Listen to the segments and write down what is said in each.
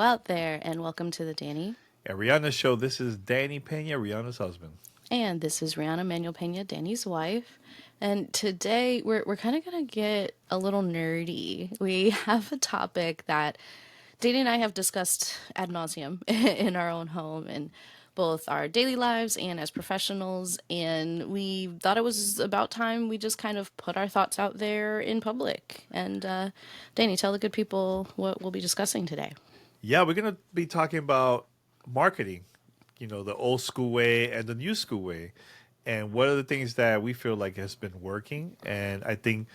out there, and welcome to the Danny. At Rihanna's show, this is Danny Pena, Rihanna's husband. And this is Rihanna Manuel Pena, Danny's wife. And today we're kind of going to get a little nerdy. We have a topic that Danny and I have discussed ad nauseum in our own home and both our daily lives and as professionals. And we thought it was about time we just kind of put our thoughts out there in public. And Danny, tell the good people what we'll be discussing today. Yeah, we're going to be talking about marketing, the old school way and the new school way. And what are the things that we feel like has been working? And I think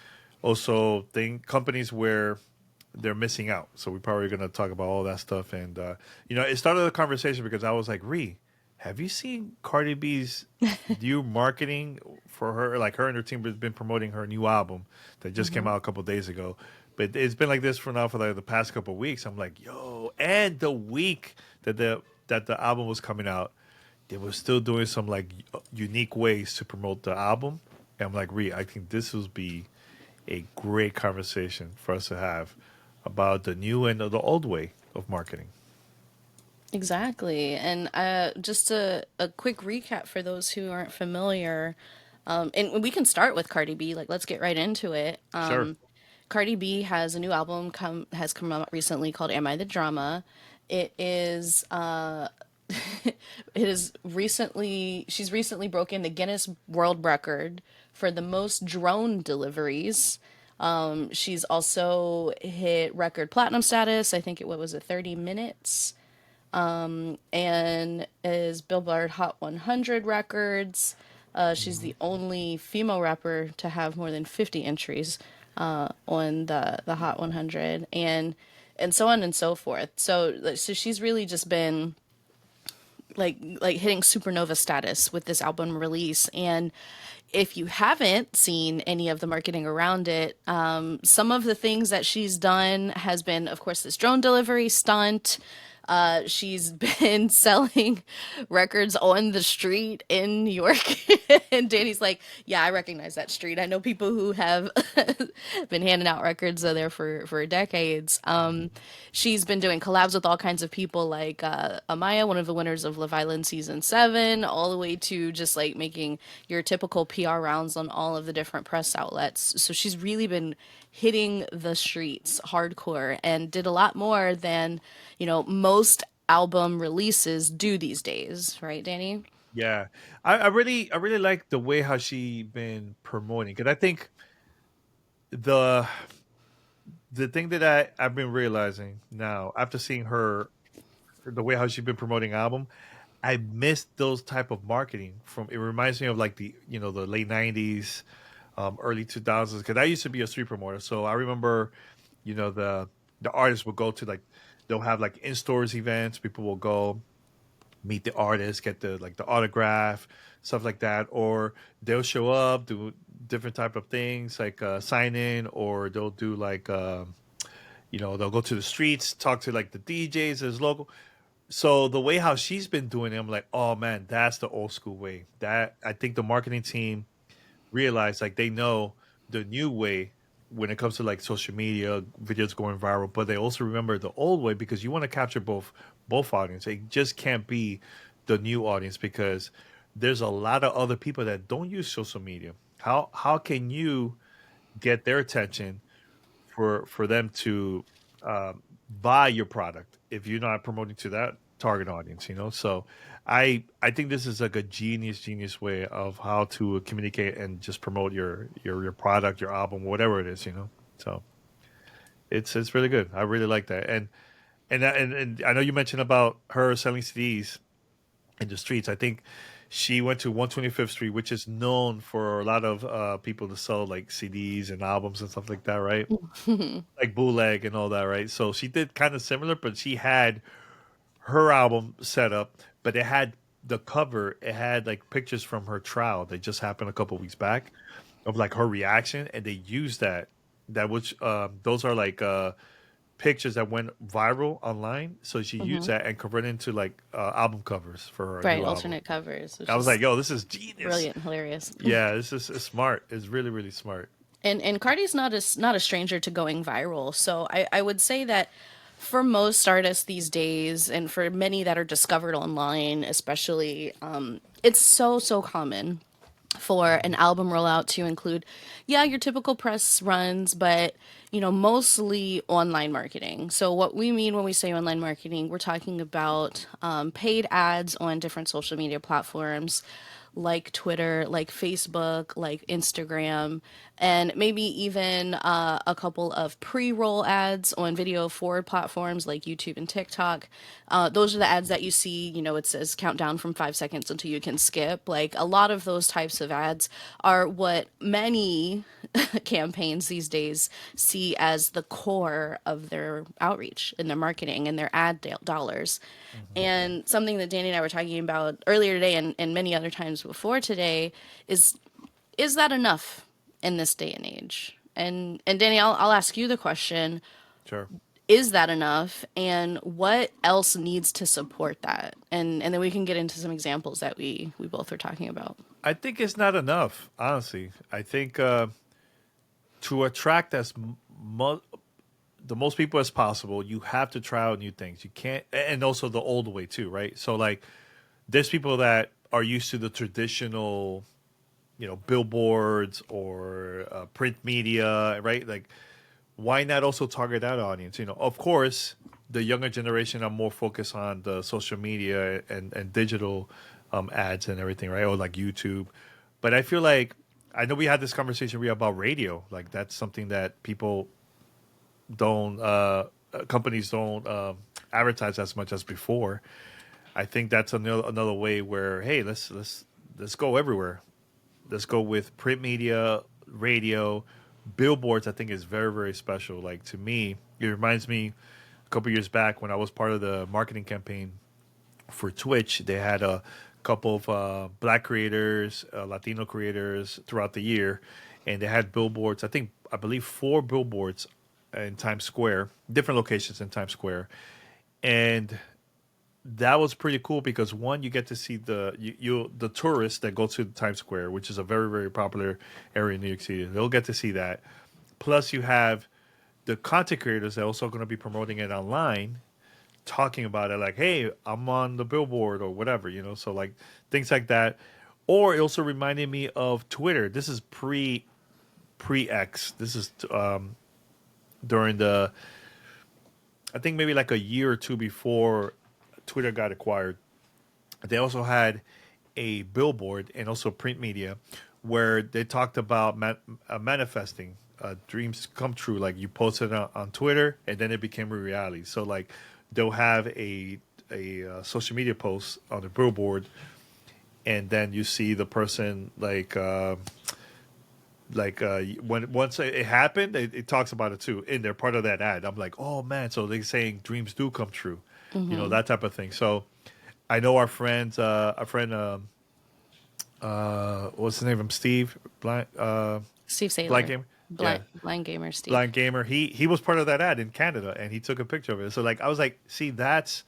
also think companies where they're missing out. So we're probably going to talk about all that stuff. And, it started a conversation because I was like, have you seen Cardi B's new marketing for her? Like her and her team has been promoting her new album that just came out a couple of days ago. But it's been like this for now for like the past couple of weeks. I'm like, yo, and the week that the album was coming out, they were still doing some like unique ways to promote the album. And I'm like, I think this will be a great conversation for us to have about the new and the old way of marketing. Exactly. And just a quick recap for those who aren't familiar. And we can start with Cardi B. Like, let's get right into it. Sure. Cardi B has a new album has come out recently called "Am I the Drama." It is it is recently she's recently broken the Guinness World Record for the most drone deliveries. She's also hit record platinum status. I think it what was it 30 minutes, and is Billboard Hot 100 records. She's the only female rapper to have more than 50 entries on the Hot 100, and so on and so forth. So she's really just been like hitting supernova status with this album release. And if you haven't seen any of the marketing around it, some of the things that she's done has been, of course, this drone delivery stunt. She's been selling records on the street in New York. And Danny's like, yeah, I recognize that street. I know people who have been handing out records there for decades. She's been doing collabs with all kinds of people like Amaya, one of the winners of Love Island season 7, all the way to just like making your typical PR rounds on all of the different press outlets. So she's really been hitting the streets hardcore and did a lot more than, most album releases do these days, right, Danny? Yeah. I really like the way how she been promoting because I think the the thing that I've been realizing now after seeing her the way how she's been promoting album, I missed those type of marketing from. It reminds me of like the late '90s, early 2000s. Because I used to be a street promoter, so I remember, the artists would go to like they'll have like in stores events. People will go meet the artist, get the autograph, stuff like that, or they'll show up, do different type of things like sign in, or they'll do like they'll go to the streets, talk to like the DJs as local. So the way how she's been doing it, I'm like, oh man, that's the old school way. That I think the marketing team realized like they know the new way when it comes to like social media videos going viral, but they also remember the old way because you want to capture both audience. It just can't be the new audience because there's a lot of other people that don't use social media. How can you get their attention for them to buy your product if you're not promoting to that target audience, so I think this is like a genius way of how to communicate and just promote your product, your album, whatever it is, so it's really good. I really like that. And I know you mentioned about her selling CDs in the streets. I think she went to 125th Street, which is known for a lot of people to sell like CDs and albums and stuff like that, right? Like bootleg and all that, right? So she did kind of similar, but she had her album set up, but it had the cover. It had like pictures from her trial that just happened a couple weeks back of like her reaction, and they used that. That which those are like pictures that went viral online. So she used Hmm. that and converted into like album covers for her Right, new album. alternate covers, which I was like, is yo, this is genius. brilliant and hilarious. Yeah, this is it's smart. It's really really smart. And Cardi's not a stranger to going viral. So I would say that For most artists these days, and for many that are discovered online, especially, it's so common for an album rollout to include, yeah, your typical press runs, but mostly online marketing. So what we mean when we say online marketing, we're talking about paid ads on different social media platforms like Twitter, like Facebook, like Instagram, and maybe even a couple of pre-roll ads on video forward platforms like YouTube and TikTok. Those are the ads that you see, it says countdown from 5 seconds until you can skip. Like a lot of those types of ads are what many campaigns these days see as the core of their outreach and their marketing and their dollars. Hmm. And something that Danny and I were talking about earlier today and many other times before today is is that enough in this day and age? And Danny, I'll ask you the question: Sure. is that enough, and what else needs to support that? And then we can get into some examples that we both were talking about. I think it's not enough, honestly. I think to attract mo- the most people as possible, you have to try out new things. You can't, and also the old way too, right? So like, there's people that are used to the traditional, billboards or print media, right? Like, why not also target that audience? Of course, the younger generation are more focused on the social media and digital ads and everything, right? Or like YouTube. But I feel like I know we had this conversation Rhea, about radio. Like that's something that people don't, companies don't advertise as much as before. I think that's another way where hey, let's go everywhere. Let's go with print media, radio, billboards. I think is very very special. Like to me, it reminds me a couple years back when I was part of the marketing campaign for Twitch. They had a couple of black creators, Latino creators throughout the year, and they had billboards. I believe four billboards in Times Square, different locations in Times Square, and that was pretty cool because one, you get to see the tourists that go to Times Square, which is a very very popular area in New York City. They'll get to see that. Plus, you have the content creators that are also going to be promoting it online, talking about it like, "Hey, I'm on the billboard" or whatever, So like things like that. Or it also reminded me of Twitter. This is pre X. This is during the I think maybe like a year or two before Twitter got acquired. They also had a billboard and also print media where they talked about manifesting dreams come true. Like you posted it on Twitter and then it became a reality. So like they'll have a social media post on the billboard, and then you see the person when once it happened, it talks about it too in their part of that ad. I'm like, oh man, so they're saying dreams do come true, that type of thing. So I know our friend, what's his name? From Steve Steve Blind Saylor, Gamer, yeah, blind gamer Steve. Blind Gamer. He was part of that ad in Canada, and he took a picture of it. So like I was like, see, that's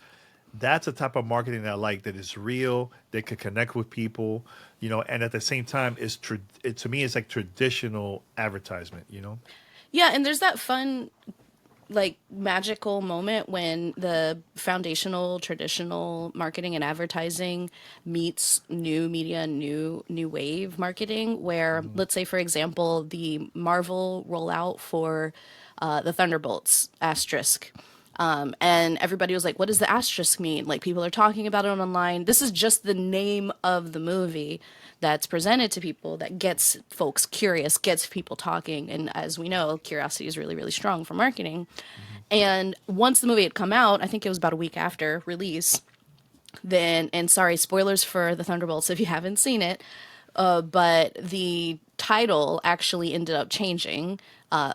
a type of marketing that I like, that is real, that could connect with people, and at the same time to me it's like traditional advertisement. Yeah, and there's that fun like magical moment when the foundational traditional marketing and advertising meets new media, new wave marketing, where Hmm. let's say for example the Marvel rollout for the Thunderbolts asterisk. And everybody was like, what does the asterisk mean? Like, people are talking about it online. This is just the name of the movie that's presented to people that gets folks curious, gets people talking. And as we know, curiosity is really, really strong for marketing. Hmm. And once the movie had come out, I think it was about a week after release, then, and sorry, spoilers for the Thunderbolts if you haven't seen it, but the title actually ended up changing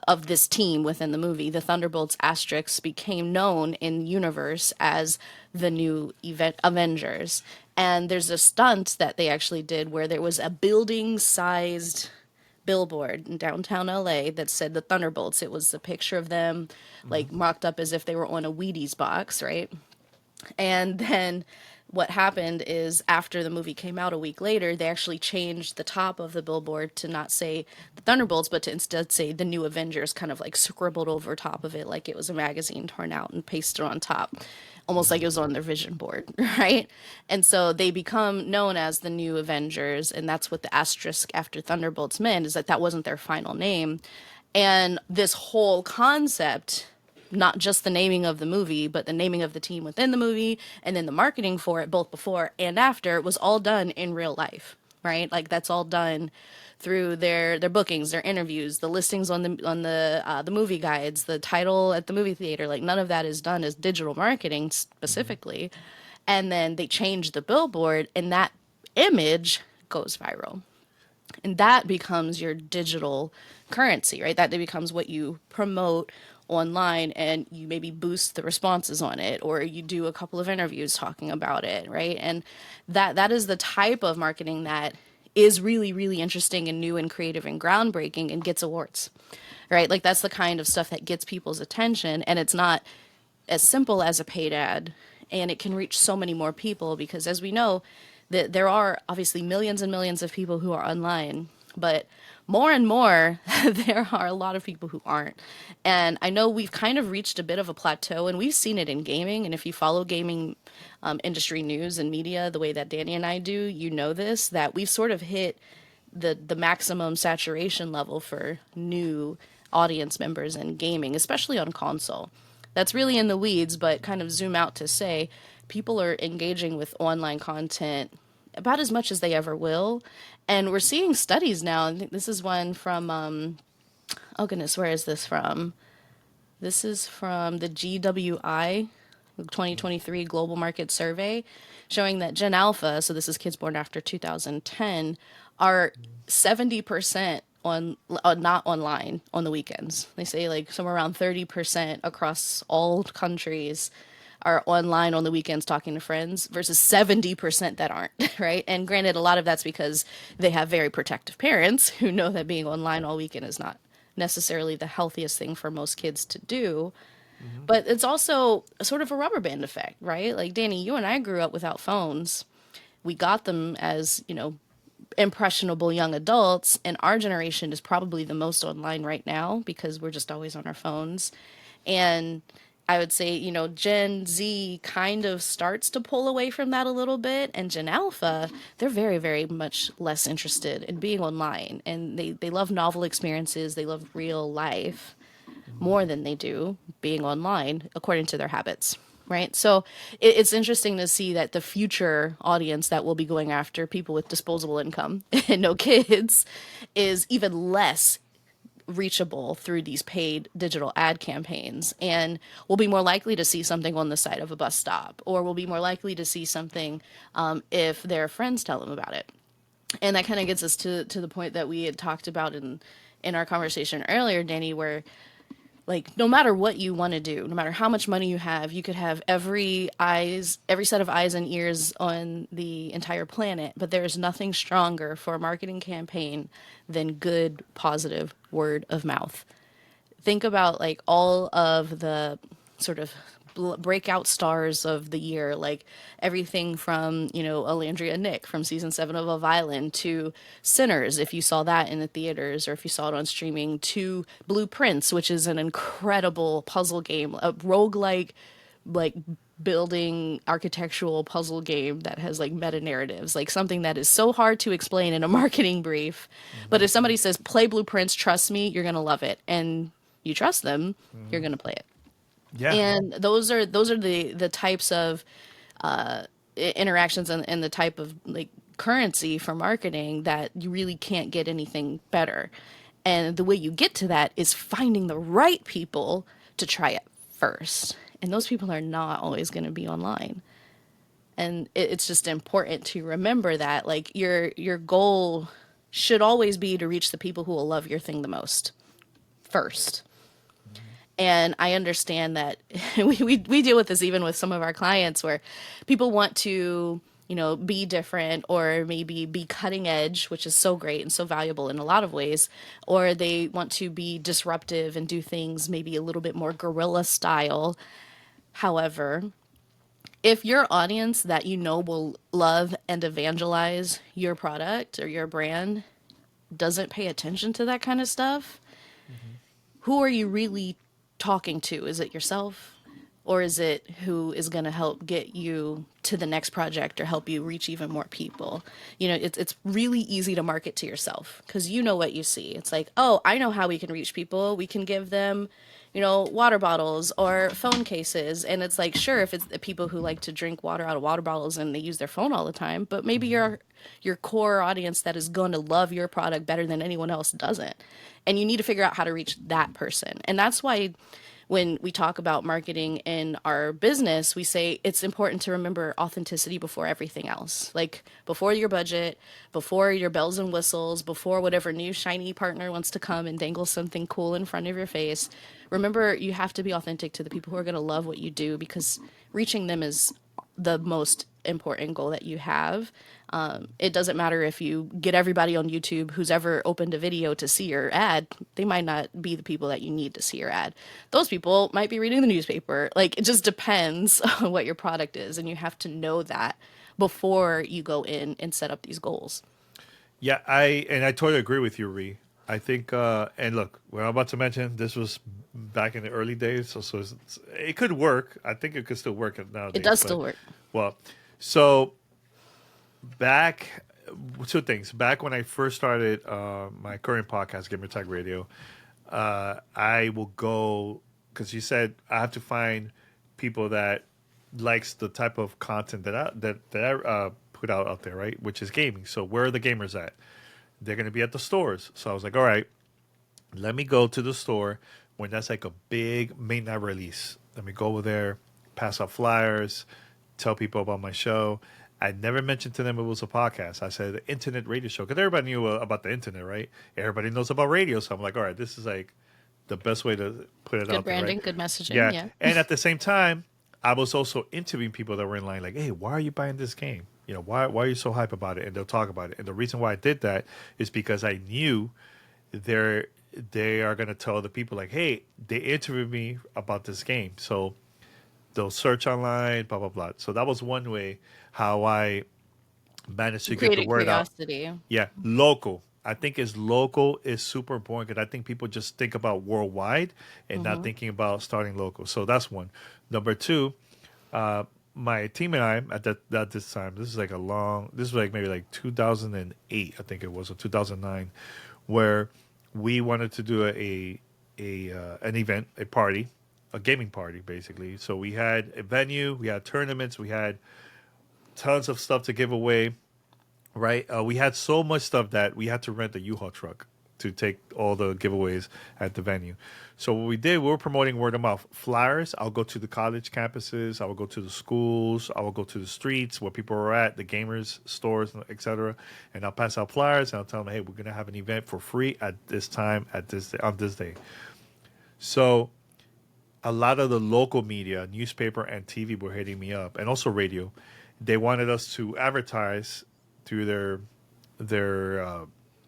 of this team within the movie. The Thunderbolts Asterix became known in universe as the new event Avengers. And there's a stunt that they actually did where there was a building sized billboard in downtown LA that said the Thunderbolts. It was a picture of them Hmm. like mocked up as if they were on a Wheaties box, right? And then what happened is after the movie came out a week later, they actually changed the top of the billboard to not say the Thunderbolts, but to instead say the New Avengers, kind of like scribbled over top of it like it was a magazine torn out and pasted on top, almost like it was on their vision board, right? And so they become known as the New Avengers, and that's what the asterisk after Thunderbolts meant, is that that wasn't their final name. And this whole concept, not just the naming of the movie, but the naming of the team within the movie, and then the marketing for it, both before and after, was all done in real life, right? Like that's all done through their bookings, their interviews, the listings on the movie guides, the title at the movie theater. Like none of that is done as digital marketing specifically. And then they change the billboard, and that image goes viral, and that becomes your digital currency, right? That becomes what you promote online, and you maybe boost the responses on it, or you do a couple of interviews talking about it, right? And that is the type of marketing that is really really interesting and new and creative and groundbreaking and gets awards, right? Like that's the kind of stuff that gets people's attention, and it's not as simple as a paid ad, and it can reach so many more people because, as we know, that there are obviously millions and millions of people who are online, but more and more there are a lot of people who aren't. And I know we've kind of reached a bit of a plateau, and we've seen it in gaming. And if you follow gaming industry news and media the way that Danny and I do, you know this, that we've sort of hit the maximum saturation level for new audience members in gaming, especially on console. That's really in the weeds, but kind of zoom out to say people are engaging with online content about as much as they ever will. And we're seeing studies now. I think this is one from, oh goodness, where is this from? This is from the GWI 2023 Global Market Survey, showing that Gen Alpha, so this is kids born after 2010, are 70% on not online on the weekends. They say like somewhere around 30% across all countries are online on the weekends talking to friends versus 70% that aren't, right? And granted, a lot of that's because they have very protective parents who know that being online all weekend is not necessarily the healthiest thing for most kids to do. Mm-hmm. But it's also a sort of a rubber band effect, right? Like Danny, you and I grew up without phones. We got them as, impressionable young adults, and our generation is probably the most online right now because we're just always on our phones. And I would say, Gen Z kind of starts to pull away from that a little bit, and Gen Alpha, they're very, very much less interested in being online, and they love novel experiences, they love real life Mm-hmm. more than they do being online, according to their habits. Right. So it's interesting to see that the future audience that will be going after people with disposable income and no kids is even less reachable through these paid digital ad campaigns. And we'll be more likely to see something on the side of a bus stop, or we'll be more likely to see something if their friends tell them about it. And that kind of gets us to the point that we had talked about in our conversation earlier, Danny, where like no matter what you want to do, no matter how much money you could have every set of eyes and ears on the entire planet, but there is nothing stronger for a marketing campaign than good positive word of mouth. Think about like all of the sort of breakout stars of the year, like everything from, Alandria Nick from season 7 of Love Island to Sinners, if you saw that in the theaters or if you saw it on streaming, to Blueprints, which is an incredible puzzle game, a roguelike, like building architectural puzzle game that has like meta narratives, like something that is so hard to explain in a marketing brief. But Mm-hmm. if somebody says, play Blueprints, trust me, you're going to love it. And you trust them, you're Mm-hmm. going to play it. Yeah. And those are the types of interactions and the type of like currency for marketing that you really can't get anything better. And the way you get to that is finding the right people to try it first. And those people are not always going to be online. And it's just important to remember that like your goal should always be to reach the people who will love your thing the most first. Mm-hmm. And I understand that we deal with this even with some of our clients where people want to, be different or maybe be cutting edge, which is so great and so valuable in a lot of ways, or they want to be disruptive and do things maybe a little bit more guerrilla style. However, If your audience that you know will love and evangelize your product or your brand doesn't pay attention to that kind of stuff, Hmm. who are you really talking to? Is it yourself? Or is it who is going to help get you to the next project or help you reach even more people? It's really easy to market to yourself because you know what you see. It's like, oh, I know how we can reach people. We can give them, water bottles or phone cases. And it's like, sure, if it's the people who like to drink water out of water bottles and they use their phone all the time, but maybe Hmm. your core audience that is going to love your product better than anyone else doesn't. And you need to figure out how to reach that person. And that's why when we talk about marketing in our business, we say it's important to remember authenticity before everything else. Like before your budget, before your bells and whistles, before whatever new shiny partner wants to come and dangle something cool in front of your face. Remember, you have to be authentic to the people who are going to love what you do because reaching them is the most important goal that you have. It doesn't matter if you get everybody on YouTube who's ever opened a video to see your ad, they might not be the people that you need to see your ad. Those people might be reading the newspaper. Like, it just depends on what your product is, and you have to know that before you go in and set up these goals. Yeah, I totally agree with you, Ree. I think, and look, what I'm about to mention, this was back in the early days, it could work. I think it could still work It nowadays, does but still work. well, so back, two things. Back when I first started my current podcast, Gamer Tech Radio, I will go because you said I have to find people that likes the type of content that I put out there, right? Which is gaming. So where are the gamers at? They're going to be at the stores. So I was like, all right, let me go to the store when that's like a big midnight release. Let me go over there, pass out flyers, tell people about my show. I never mentioned to them it was a podcast. I said the internet radio show because everybody knew about the internet, right? Everybody knows about radio. So I'm like, all right, this is like the best way to put it Good out there, right? branding, good messaging. Yeah. Yeah. And at the same time, I was also interviewing people that were in line, like, hey, why are you buying this game? Why are you so hype about it? And they'll talk about it. And the reason why I did that is because I knew they're they are gonna tell the people like, hey, they interviewed me about this game. So they'll search online, blah blah blah. So that was one way how I managed You to get the created word out. curiosity. Yeah, local. I think is local is super important because I think people just think about worldwide and not Hmm. thinking about starting local. So that's one. Number two, uh, my team and I at this time, this is like this is like maybe like 2008, I think it was, or 2009, where we wanted to do an event, a party, a gaming party, basically. So we had a venue, we had tournaments, we had tons of stuff to give away, right? We had so much stuff that we had to rent a U-Haul truck to take all the giveaways at the venue. So what we did, we were promoting word of mouth flyers. I'll go to the college campuses, I will go to the schools, I will go to the streets where people are at, the gamers stores, etc. And I'll pass out flyers and I'll tell them, hey, we're gonna have an event for free at this time, at this day, on this day. So a lot of the local media, newspaper and TV, were hitting me up, and also radio. They wanted us to advertise through their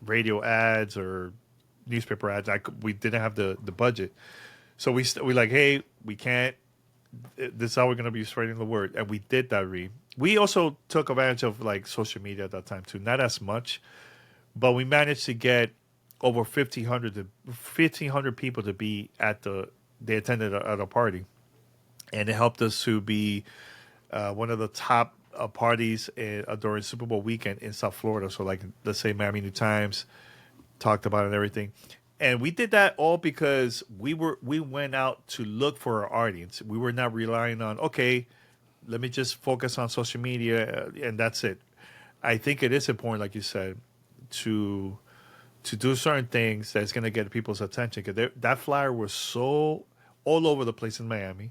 radio ads or newspaper ads. We didn't have the budget, so we like, hey, we can't. This is how we're gonna be spreading the word, and we did that. We also took advantage of like social media at that time too, not as much, but we managed to get over 1,500 people to be at they attended at a party, and it helped us to be one of the top parties during Super Bowl weekend in South Florida. So, like, let's say Miami New Times talked about it and everything. And we did that all because we went out to look for our audience. We were not relying on, okay, let me just focus on social media and that's it. I think it is important, like you said, to do certain things that's going to get people's attention. Because that flyer was so all over the place in Miami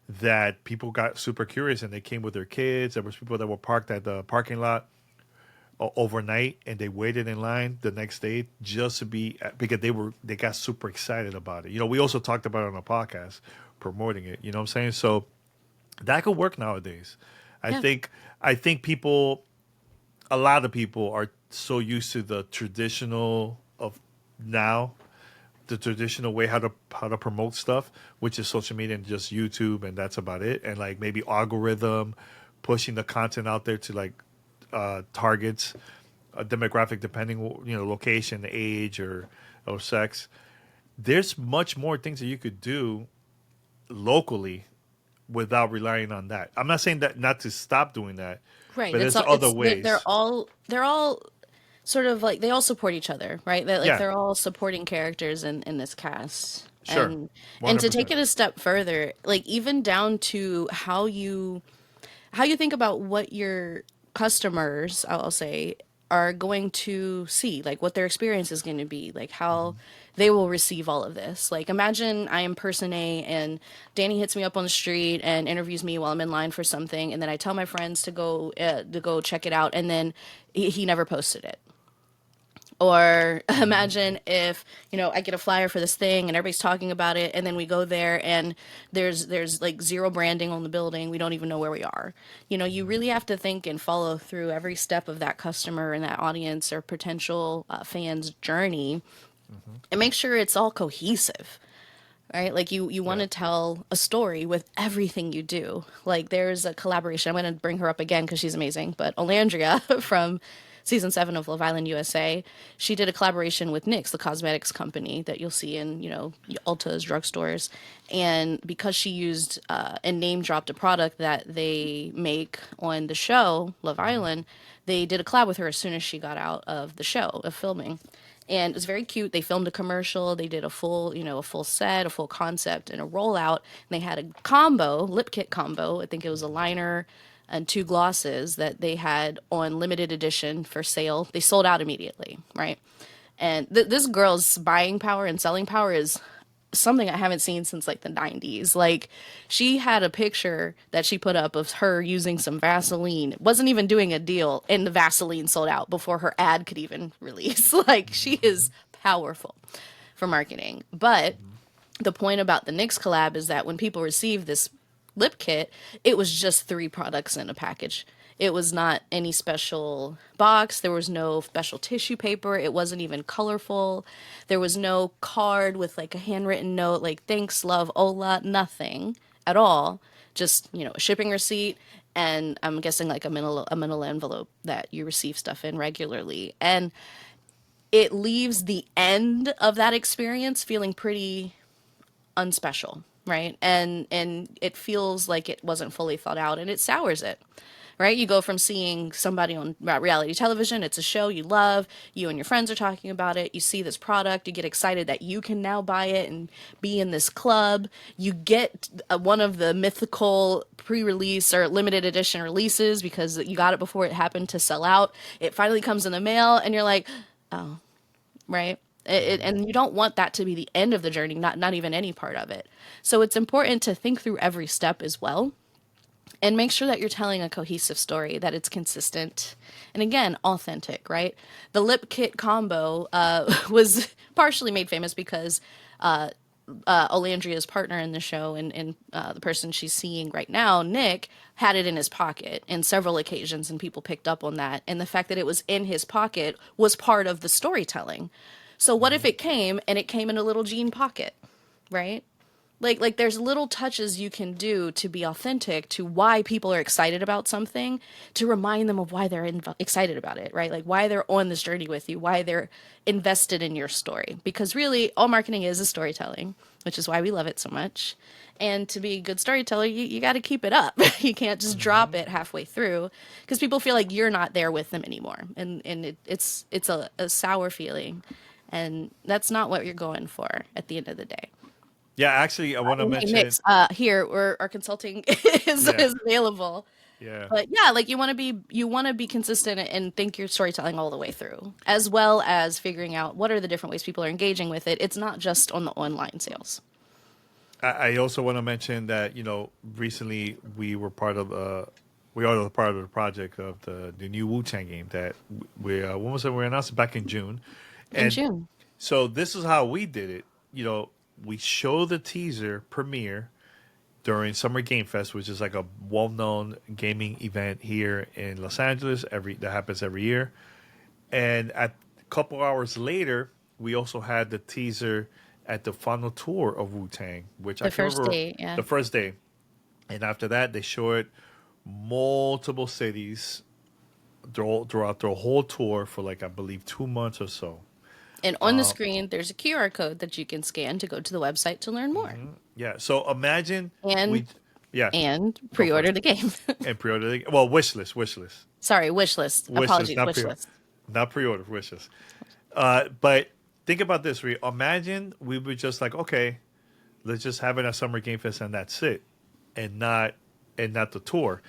that people got super curious and they came with their kids. There was people that were parked at the parking lot overnight and they waited in line the next day just to be because they got super excited about it. We also talked about it on a podcast promoting it. You know what I'm saying? So that could work nowadays. I Yeah. think I think people a lot of people are so used to the traditional of now the traditional way how to promote stuff, which is social media and just YouTube, and that's about it. And like maybe algorithm pushing the content out there to like targets a demographic depending location, age, or sex. There's much more things that you could do locally without relying on that. I'm not saying that not to stop doing that, Right. but It's there's all other they're ways. all sort of like they all support each other, right? That like Yeah, they're all supporting characters in this cast. sure, And to 100%. take it a step further, like even down to how you think about what your customers, I'll say, are going to see, like what their experience is going to be, like how Hmm. they will receive all of this. Like imagine I am person A and Danny hits me up on the street and interviews me while I'm in line for something, and then I tell my friends to go check it out, and then he never posted it. Or Hmm. imagine if, I get a flyer for this thing and everybody's talking about it and then we go there and there's like zero branding on the building. We don't even know where we are. You really have to think and follow through every step of that customer and that audience or potential fans journey Hmm. and make sure it's all cohesive. Right? Like you want Yeah. to tell a story with everything you do. Like there's a collaboration. I'm going to bring her up again because she's amazing. But Olandria from season 7 of Love Island USA, she did a collaboration with NYX, the cosmetics company that you'll see in Ulta's drugstores. And because she used and name dropped a product that they make on the show Love Hmm. Island, they did a collab with her as soon as she got out of the show of filming, and it was very cute. They filmed a commercial. They did a full set, a full concept, and a rollout. And they had a combo, lip kit combo. I think it was a liner and 2 glosses that they had on limited edition for sale. They sold out immediately, right? And this girl's buying power and selling power is something I haven't seen since like the 90s. Like she had a picture that she put up of her using some Vaseline. Wasn't even doing a deal and the Vaseline sold out before her ad could even release. Like she Hmm. is powerful for marketing. But Hmm. the point about the NYX collab is that when people receive this lip kit, it was just 3 products in a package. It was not any special box. There was no special tissue paper. It wasn't even colorful. There was no card with like a handwritten note like thanks, love, Ola, nothing at all. Just, a shipping receipt and I'm guessing like a manila envelope that you receive stuff in regularly. And it leaves the end of that experience feeling pretty unspecial, right? And it feels like it wasn't fully thought out and it sours it. Right? You go from seeing somebody on reality television, it's a show you love, you and your friends are talking about it, you see this product, you get excited that you can now buy it and be in this club. You get one of the mythical pre-release or limited edition releases because you got it before it happened to sell out. It finally comes in the mail and you're like, right? Hmm. And you don't want that to be the end of the journey, not even any part of it. So it's important to think through every step as well and make sure that you're telling a cohesive story, that it's consistent and again authentic, right? The lip kit combo was partially made famous because Olandria's partner in the show and the person she's seeing right now, Nick, had it in his pocket in several occasions, and people picked up on that. And the fact that it was in his pocket was part of the storytelling. So what if Hmm. it came and it came in a little jean pocket, right? Like there's little touches you can do to be authentic to why people are excited about something, to remind them of why they're excited about it, right? Like why they're on this journey with you, why they're invested in your story, because really all marketing is storytelling, which is why we love it so much. And to be a good storyteller, you got to keep it up. You can't just drop Hmm. it halfway through because people feel like you're not there with them anymore, and it's a sour feeling, and that's not what you're going for at the end of the day. Yeah, actually, I want to And hey, mention. Nix, here where our consulting Yeah, is available. yeah. But yeah, like you want to be consistent and think your storytelling all the way through, as well as figuring out what are the different ways people are engaging with it. It's not just on the online sales. I also want to mention that recently we were part of we are the part of the project of the new Wu Tang game that we when was it we announced it back in June, In and June. so this is how we did it. We show the teaser premiere during Summer Game Fest, which is like a well-known gaming event here in Los Angeles. Every that happens every year, and a couple hours later, we also had the teaser at the final tour of Wu Tang, which I The can't first remember day, yeah. the first day, and after that they show it multiple cities throughout their whole tour for like I believe 2 months or so. And on the screen, there's a QR code that you can scan to go to the website to learn more Yeah, so imagine and we, yeah, go for pre-order it the game. and pre-order. Well, wish list, Sorry, wish list. Apologies, not wish pre, list. not pre-order, wish list. But think about this, Ree. Imagine we were just like, okay, let's just have it at Summer Game Fest and that's it, and not the tour.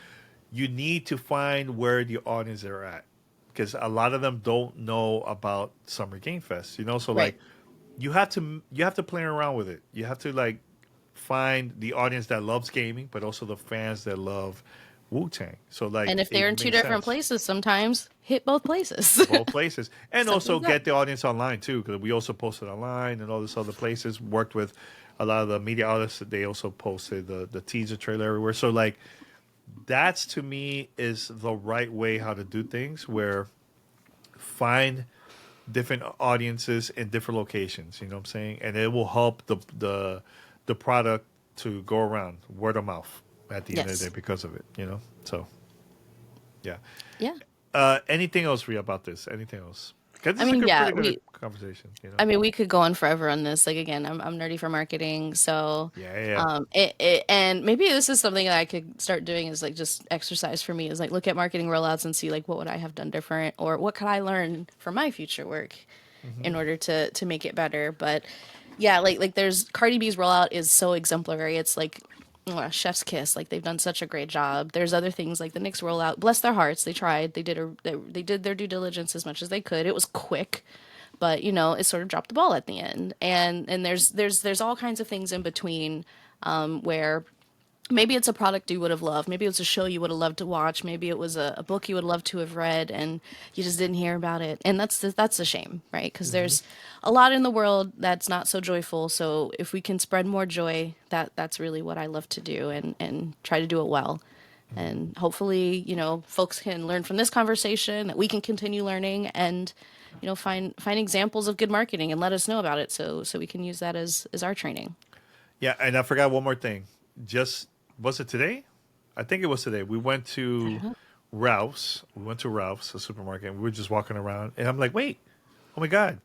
You need to find where the audience are at because a lot of them don't know about Summer Game Fest. So Right. like you have to play around with it. You have to like find the audience that loves gaming, but also the fans that love Wu Tang. So And like if they're it in two makes different sense places, sometimes hit both places. both places, and Simple also as that. get the audience online too, because we also posted online and all this other places. Worked with a lot of the media outlets. They also posted the teaser trailer everywhere. So like that's to me is the right way how to do things. Where find different audiences in different locations. You know what I'm saying, and it will help the product to go around word of mouth at the end of the day Yes. because of it. So yeah. Yeah. Anything else, Rhea, about this? Anything else? Because I this is a mean, good, yeah, pretty good conversation. I mean, we could go on forever on this. Like again, I'm nerdy for marketing, so Yeah, yeah. and maybe this is something that I could start doing is like just exercise for me is like look at marketing rollouts and see like what would I have done different or what could I learn for my future work Mm-hmm. in order to make it better. But yeah, like there's Cardi B's rollout is so exemplary. It's like chef's kiss. Like they've done such a great job. There's other things like the Knicks rollout. Bless their hearts, they tried. They did their due diligence as much as they could. It was quick, but it sort of dropped the ball at the end. And there's all kinds of things in between where maybe it's a product you would have loved. Maybe it was a show you would have loved to watch. Maybe it was a book you would love to have read, and you just didn't hear about it. And that's a shame, right? Because Mm-hmm. there's a lot in the world that's not so joyful. So if we can spread more joy, that's really what I love to do, and try to do it well. And hopefully, folks can learn from this conversation. That we can continue learning, and find examples of good marketing and let us know about it, so we can use that as our training. Yeah, and I forgot one more thing. Just was it today? I think it was today. We went I don't to know. Ralph's. We went to Ralph's, a supermarket. And we were just walking around, and I'm like, wait, oh my god,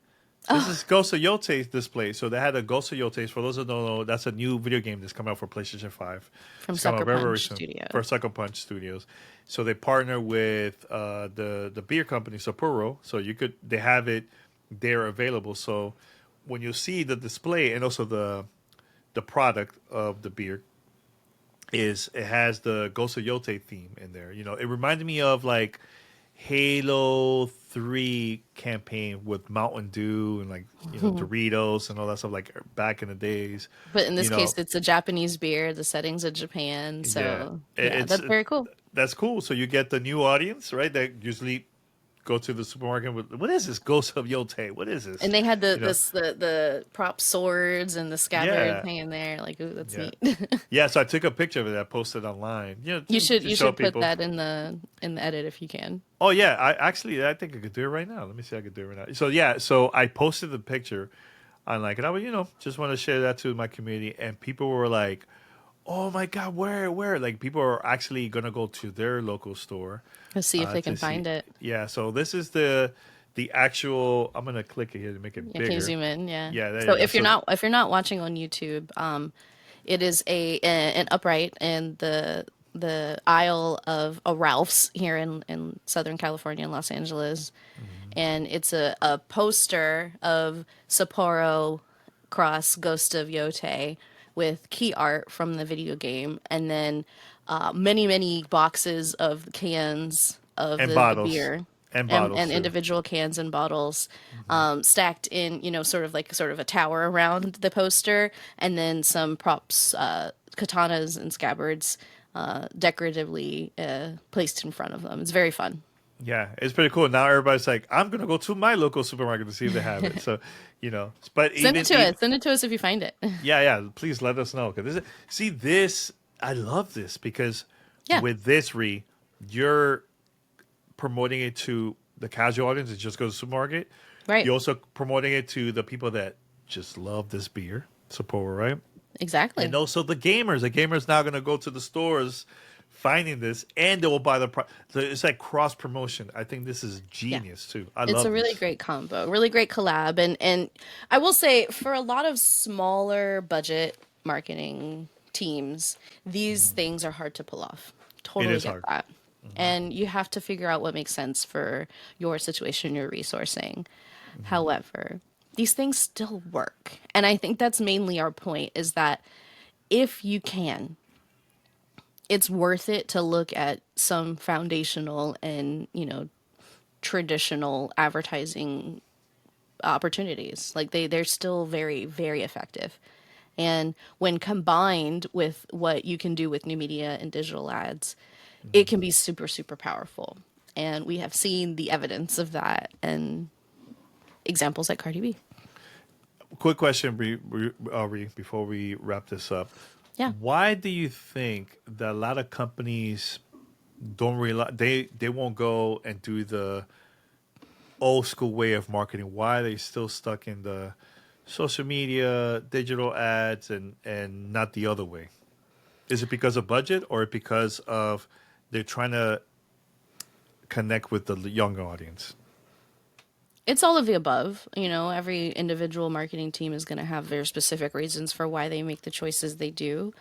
this is Ghost of Yote's display. So they had a Ghost of Yote's. For those who don't know, that's a new video game that's coming out for PlayStation 5. From It's coming Sucker out very, very Punch soon Studio. for Sucker Punch Studios. So they partner with the beer company Sapporo. So they have it there available. So when you see the display and also the product of the beer it has the Ghost of Yote theme in there. It reminded me of like Halo 3 campaign with Mountain Dew and like Doritos and all that stuff like back in the days. But in You this know, case, it's a Japanese beer. The setting's in Japan, yeah, so yeah, it's that's very cool. that's cool. So you get the new audience, right? That usually go to the supermarket with what is this Ghost of Yote? What is this? And they had the You know, this the prop swords and the scabbard yeah, hanging there. Like, ooh, that's yeah, neat. yeah. So I took a picture of it. I posted online. You should To you show should put people. that in the edit if you can. Oh yeah, I think I could do it right now. Let me see, I could do it right now. So yeah, so I posted the picture on like, and I would just want to share that to my community, and people were like, "Oh my god, where?" Like people are actually gonna go to their local store Let's see if they to can see. find it. Yeah, so this is the actual. I'm gonna click it here to make it Yeah, can you bigger. zoom in? Yeah. Yeah, there So you go. if you're not watching on YouTube, it is an upright in the aisle of a Ralph's here in Southern California in Los Angeles, Mhm. and it's a poster of Sapporo cross Ghost of Yote with key art from the video game, and then many boxes of cans of And the bottles, beer and and bottles too. individual cans and bottles Hmm. stacked in sort of a tower around the poster, and then some props, katanas and scabbards, decoratively placed in front of them. It's very fun. Yeah, it's pretty cool. Now everybody's like, I'm gonna go to my local supermarket to see if they have it. So, but Send it to us. Send it to us if you find it. yeah, yeah. Please let us know because this. I love this because Yeah. with this you're promoting it to the casual audience that just goes to the supermarket. Right. You're also promoting it to the people that just love this beer, Sapporo, right? And Exactly. also the gamers now going to go to the stores finding this and they will buy the product. So it's like cross promotion. I think this is Yeah. genius too. I It's a love really this. great combo, really great collab, and I will say for a lot of smaller budget marketing teams, these Mhm. things are hard to pull off. It Totally is get hard. that. Hmm. And you have to figure out what makes sense for your situation, your resourcing. However, these things still work. And I think that's mainly our point is that if you can, it's worth it to look at some foundational and, traditional advertising opportunities. Like they're still very, very effective. And when combined with what you can do with new media and digital ads, it Hmm. can be super, super powerful. And we have seen the evidence of that and examples like Cardi B. Quick question, before we wrap this up. Yeah. Why do you think that a lot of companies don't realize they won't go and do the old school way of marketing? Why are they still stuck in the social media, digital ads, and not the other way? Is it because of budget or because of they're trying to connect with the younger audience? It's all of the above. Every individual marketing team is going to have their specific reasons for why they make the choices they do.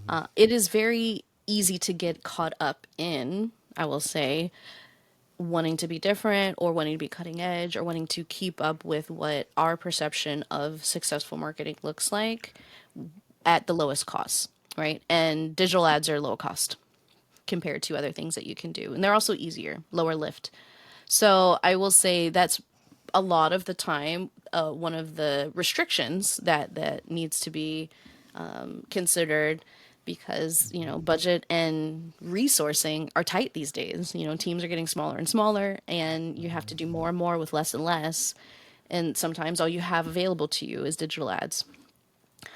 Hmm. It is very easy to get caught up in, I will say, wanting to be different or wanting to be cutting edge or wanting to keep up with what our perception of successful marketing looks like at the lowest cost, right? And digital ads are low cost compared to other things that you can do. And they're also easier, lower lift. So I will say that's a lot of the time one of the restrictions that needs to be considered because budget and resourcing are tight these days. Teams are getting smaller and smaller, and you have to do more and more with less and less. And sometimes all you have available to you is digital ads.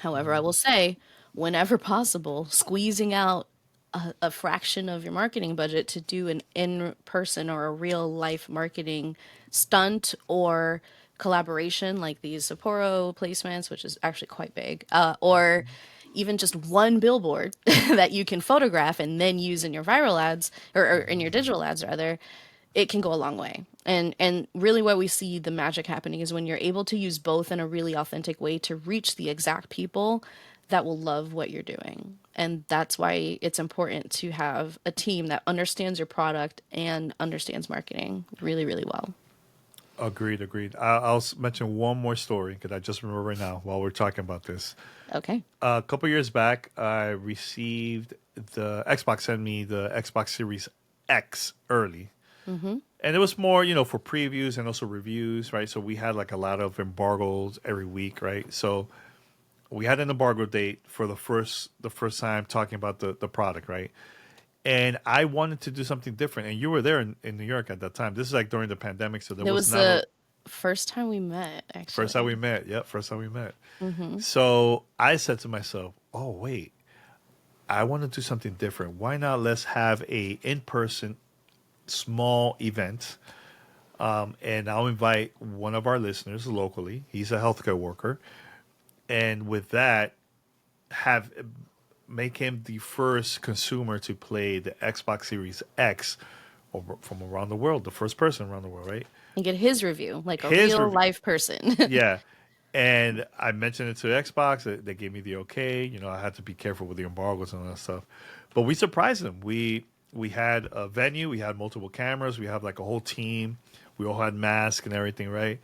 However, I will say, whenever possible, squeezing out a fraction of your marketing budget to do an in person or a real life marketing stunt or collaboration like these Sapporo placements, which is actually quite big, or even just one billboard that you can photograph and then use in your viral ads or in your digital ads rather, it can go a long way. And really where we see the magic happening is when you're able to use both in a really authentic way to reach the exact people that will love what you're doing. And that's why it's important to have a team that understands your product and understands marketing really, really well. Agreed, agreed. Mention one more story because I just remember right now while we're talking about this. Okay. A couple years back, I received the Xbox sent me the Xbox Series X early, Mm-hmm. and it was more, for previews and also reviews, right? So we had like a lot of embargoes every week, right? So we had an embargo date for the first time talking about the product, right? And I wanted to do something different. And you were there in New York at that time. This is like during the pandemic, so there It was was not a the first time we met, first time actually. we met. Yep, first time we met. Mm-hmm. So I said to myself, "Oh wait, I want to do something different. Why not let's have a in person small event, and I'll invite one of our listeners locally. He's a healthcare worker, and with that, have make him the first consumer to play the Xbox Series X from around the world, the first person around the world, right? And get his review, like a His real review, life person. yeah." And I mentioned it to Xbox. They gave me the okay. I had to be careful with the embargoes and all that stuff. But we surprised them. We had a venue. We had multiple cameras. We have like a whole team. We all had masks and everything, right?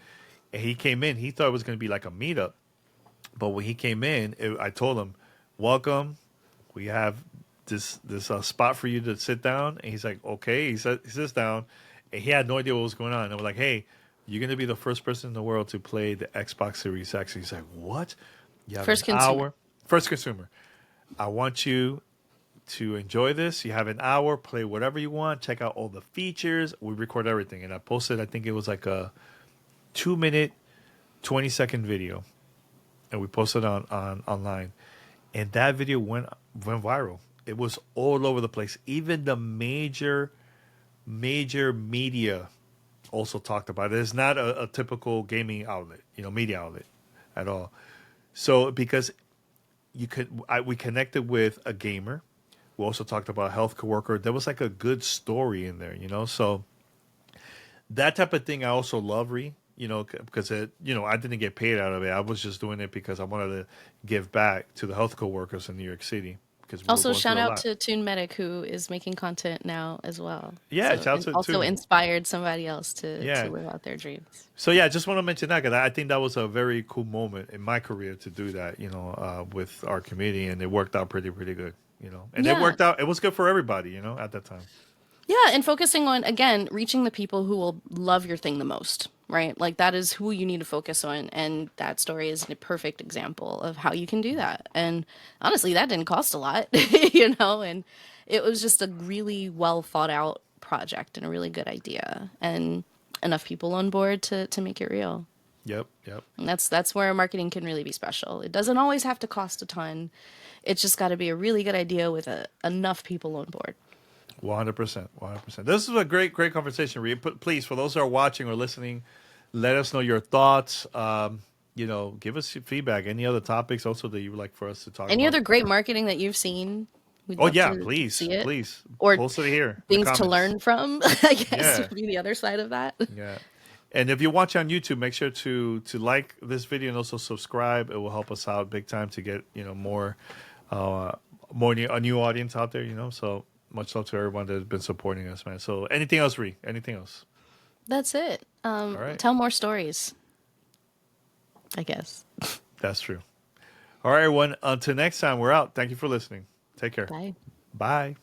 And he came in. He thought it was going to be like a meetup. But when he came in, I told him, "Welcome. We have this spot for you to sit down." And he's like, "Okay." He sits down, and he had no idea what was going on. And we're like, "Hey, you're gonna be the first person in the world to play the Xbox Series X." He's like, "What? You have an First consumer. hour, first consumer. I want you to enjoy this. You have an hour. Play whatever you want. Check out all the features. We record everything." And I posted. I think it was like a 2 minute, 20-second video, and we posted on online. And that video went viral. It was all over the place. Even the major media also talked about it. It's not a typical gaming outlet, media outlet at all. So because we connected with a gamer. We also talked about a health coworker. There was like a good story in there, you know. So that type of thing I also love, because I didn't get paid out of it. I was just doing it because I wanted to give back to the health coworkers in New York City because we were Also, going shout through a out lot. to Toon Medic, who is making content now as well. Yeah, So, shouts and out also too. inspired somebody else to Yeah. live out their dreams. So yeah, I just want to mention that because I think that was a very cool moment in my career to do that, with our community, and it worked out pretty good, and it Yeah. worked out. It was good for everybody, at that time. Yeah, and focusing on, again, reaching the people who will love your thing the most, right? Like that is who you need to focus on. And that story is a perfect example of how you can do that. And honestly, that didn't cost a lot, and it was just a really well thought out project and a really good idea and enough people on board to make it real. Yep, yep. And that's where marketing can really be special. It doesn't always have to cost a ton. It's just got to be a really good idea with enough people on board. 100%, 100%. This is a great conversation, Rhea. Please, for those who are watching or listening, let us know your thoughts. Give us your feedback. Any other topics also that you would like for us to talk Any about? other great marketing that you've seen? We'd Oh love yeah, to please, see it. please Or post it here in the things to comments. learn from, I guess Yeah, would be the other side of that. yeah. And if you watch on YouTube, make sure to like this video and also subscribe. It will help us out big time to get uh, a new audience out there. So much love to everyone that has been supporting us, man. So anything else, Ree? Anything else? That's it. All right, Tell more stories, I guess. that's true. All right, everyone. Until next time, we're out. Thank you for listening. Take care. Bye. Bye.